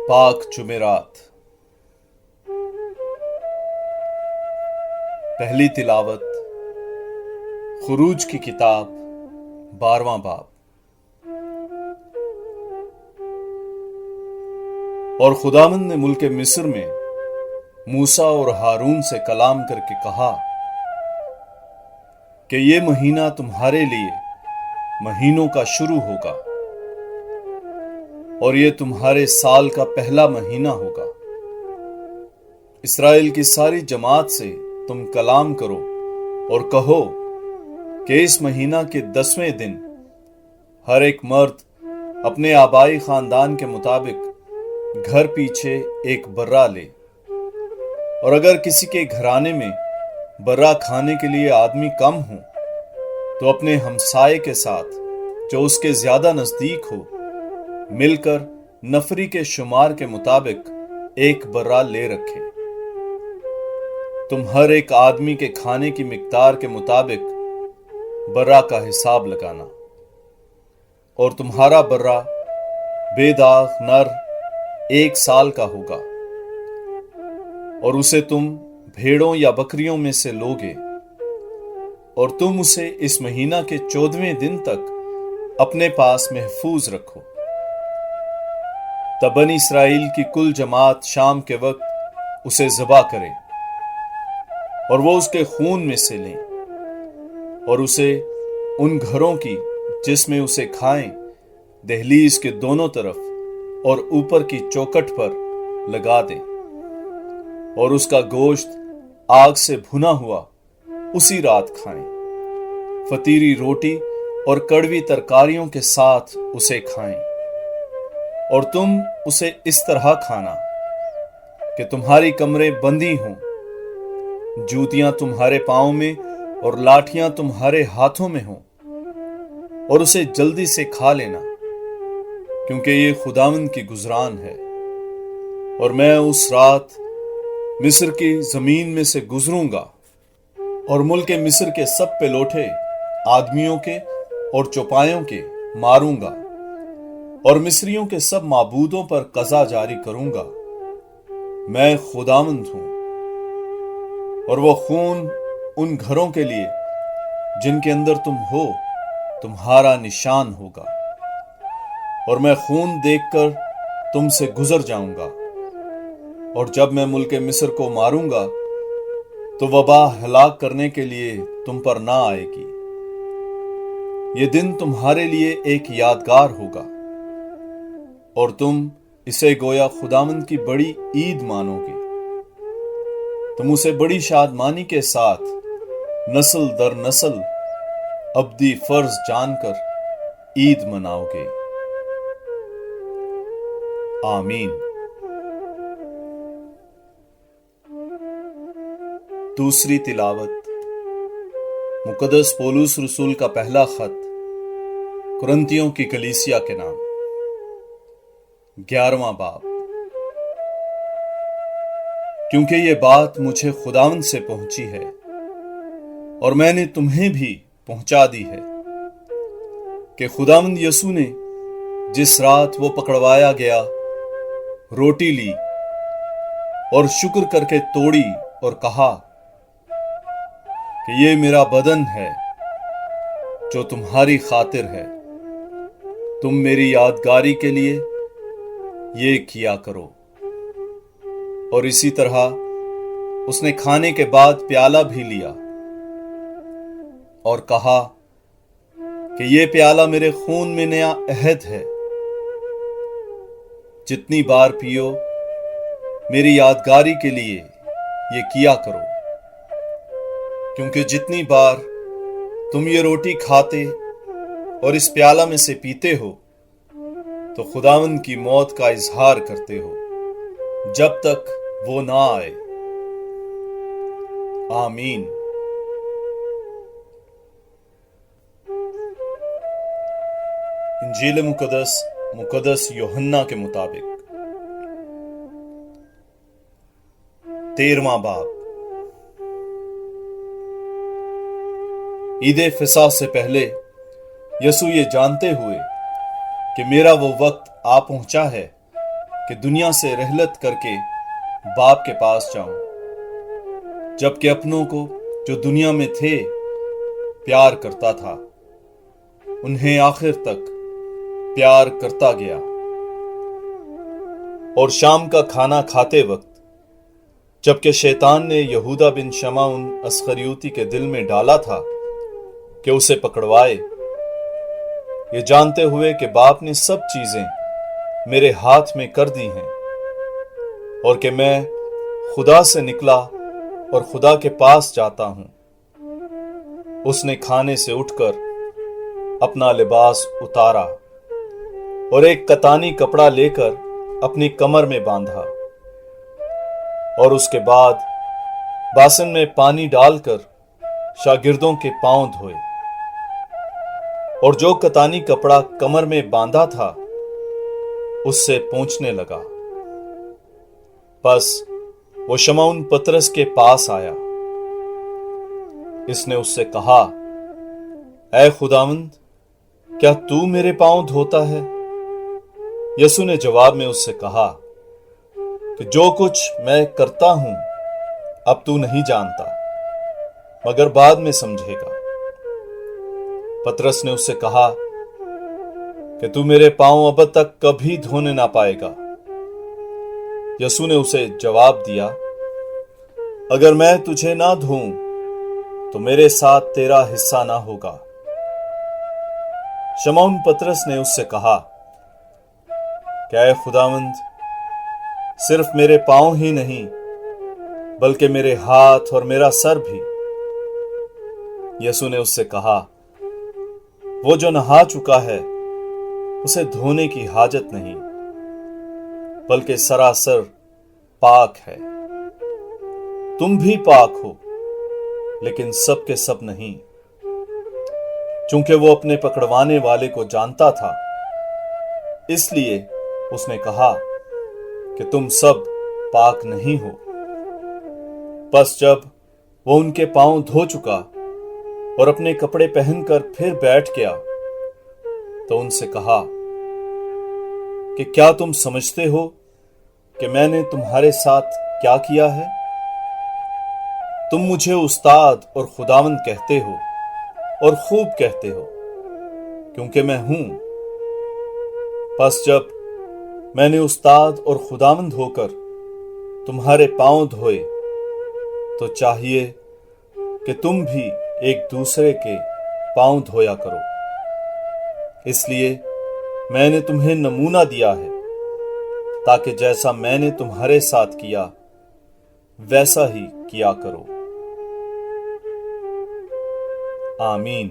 پاک جمعرات۔ پہلی تلاوت خروج کی کتاب 12واں باب۔ اور خداوند نے ملک مصر میں موسیٰ اور ہارون سے کلام کر کے کہا کہ یہ مہینہ تمہارے لیے مہینوں کا شروع ہوگا اور یہ تمہارے سال کا پہلا مہینہ ہوگا۔ اسرائیل کی ساری جماعت سے تم کلام کرو اور کہو کہ اس مہینہ کے 10ویں دن ہر ایک مرد اپنے آبائی خاندان کے مطابق گھر پیچھے ایک برہ لے، اور اگر کسی کے گھرانے میں برہ کھانے کے لیے آدمی کم ہوں تو اپنے ہمسائے کے ساتھ جو اس کے زیادہ نزدیک ہو مل کر نفری کے شمار کے مطابق ایک برہ لے رکھے۔ تم ہر ایک آدمی کے کھانے کی مقدار کے مطابق برہ کا حساب لگانا، اور تمہارا برہ بے داغ نر 1 سال کا ہوگا، اور اسے تم بھیڑوں یا بکریوں میں سے لوگے، اور تم اسے اس مہینہ کے 14ویں دن تک اپنے پاس محفوظ رکھو۔ تب بنی اسرائیل کی کل جماعت شام کے وقت اسے ذبح کرے، اور وہ اس کے خون میں سے لیں اور اسے ان گھروں کی جس میں اسے کھائیں دہلیز کے دونوں طرف اور اوپر کی چوکٹ پر لگا دیں، اور اس کا گوشت آگ سے بھنا ہوا اسی رات کھائیں، فطیری روٹی اور کڑوی ترکاریوں کے ساتھ اسے کھائیں۔ اور تم اسے اس طرح کھانا کہ تمہاری کمریں بندی ہوں، جوتیاں تمہارے پاؤں میں اور لاٹھیاں تمہارے ہاتھوں میں ہوں، اور اسے جلدی سے کھا لینا، کیونکہ یہ خداوند کی گزران ہے۔ اور میں اس رات مصر کی زمین میں سے گزروں گا اور ملک مصر کے سب پلوٹے آدمیوں کے اور چوپایوں کے ماروں گا، اور مصریوں کے سب معبودوں پر قضا جاری کروں گا۔ میں خداوند ہوں۔ اور وہ خون ان گھروں کے لیے جن کے اندر تم ہو تمہارا نشان ہوگا، اور میں خون دیکھ کر تم سے گزر جاؤں گا، اور جب میں ملک مصر کو ماروں گا تو وبا ہلاک کرنے کے لیے تم پر نہ آئے گی۔ یہ دن تمہارے لیے ایک یادگار ہوگا، اور تم اسے گویا خداوند کی بڑی عید مانو گے۔ تم اسے بڑی شادمانی کے ساتھ نسل در نسل ابدی فرض جان کر عید مناؤ گے۔ آمین۔ دوسری تلاوت مقدس پولس رسول کا پہلا خط کرنتیوں کی کلیسیا کے نام، 11واں باب۔ کیونکہ یہ بات مجھے خداوند سے پہنچی ہے اور میں نے تمہیں بھی پہنچا دی ہے کہ خداوند یسوع نے جس رات وہ پکڑوایا گیا روٹی لی اور شکر کر کے توڑی اور کہا کہ یہ میرا بدن ہے جو تمہاری خاطر ہے، تم میری یادگاری کے لیے یہ کیا کرو۔ اور اسی طرح اس نے کھانے کے بعد پیالہ بھی لیا اور کہا کہ یہ پیالہ میرے خون میں نیا عہد ہے، جتنی بار پیو میری یادگاری کے لیے یہ کیا کرو۔ کیونکہ جتنی بار تم یہ روٹی کھاتے اور اس پیالہ میں سے پیتے ہو تو خداوند کی موت کا اظہار کرتے ہو جب تک وہ نہ آئے۔ آمین۔ انجیل مقدس یوحنا کے مطابق 13واں باب۔ عید فصح سے پہلے یسوع یہ جانتے ہوئے کہ میرا وہ وقت آ پہنچا ہے کہ دنیا سے رحلت کر کے باپ کے پاس جاؤں، جبکہ اپنوں کو جو دنیا میں تھے پیار کرتا تھا، انہیں آخر تک پیار کرتا گیا۔ اور شام کا کھانا کھاتے وقت جبکہ شیطان نے یہودا بن شمعون اسخریوتی کے دل میں ڈالا تھا کہ اسے پکڑوائے، یہ جانتے ہوئے کہ باپ نے سب چیزیں میرے ہاتھ میں کر دی ہیں اور کہ میں خدا سے نکلا اور خدا کے پاس جاتا ہوں، اس نے کھانے سے اٹھ کر اپنا لباس اتارا اور ایک کتانی کپڑا لے کر اپنی کمر میں باندھا، اور اس کے بعد باسن میں پانی ڈال کر شاگردوں کے پاؤں دھوئے، اور جو کتانی کپڑا کمر میں باندھا تھا اس سے پونچھنے لگا۔ بس وہ شمعون پطرس کے پاس آیا، اس نے اس سے کہا، اے خداوند، کیا تو میرے پاؤں دھوتا ہے؟ یسوع نے جواب میں اس سے کہا کہ جو کچھ میں کرتا ہوں اب تو نہیں جانتا، مگر بعد میں سمجھے گا۔ پطرس نے اس سے کہا کہ تو میرے پاؤں اب تک کبھی دھونے نہ پائے گا۔ یسوع نے اسے جواب دیا، اگر میں تجھے نہ دھوؤں تو میرے ساتھ تیرا حصہ نہ ہوگا۔ شمعون پطرس نے اس سے کہا کہ اے خداوند، صرف میرے پاؤں ہی نہیں بلکہ میرے ہاتھ اور میرا سر بھی۔ یسوع نے اس سے کہا، وہ جو نہا چکا ہے اسے دھونے کی حاجت نہیں، بلکہ سراسر پاک ہے۔ تم بھی پاک ہو، لیکن سب کے سب نہیں۔ چونکہ وہ اپنے پکڑوانے والے کو جانتا تھا، اس لیے اس نے کہا کہ تم سب پاک نہیں ہو۔ بس جب وہ ان کے پاؤں دھو چکا اور اپنے کپڑے پہن کر پھر بیٹھ گیا تو ان سے کہا کہ کیا تم سمجھتے ہو کہ میں نے تمہارے ساتھ کیا کیا ہے؟ تم مجھے استاد اور خداوند کہتے ہو اور خوب کہتے ہو، کیونکہ میں ہوں۔ پس جب میں نے استاد اور خداوند ہو کر تمہارے پاؤں دھوئے تو چاہیے کہ تم بھی ایک دوسرے کے پاؤں دھویا کرو۔ اس لیے میں نے تمہیں نمونہ دیا ہے، تاکہ جیسا میں نے تمہارے ساتھ کیا ویسا ہی کیا کرو۔ آمین۔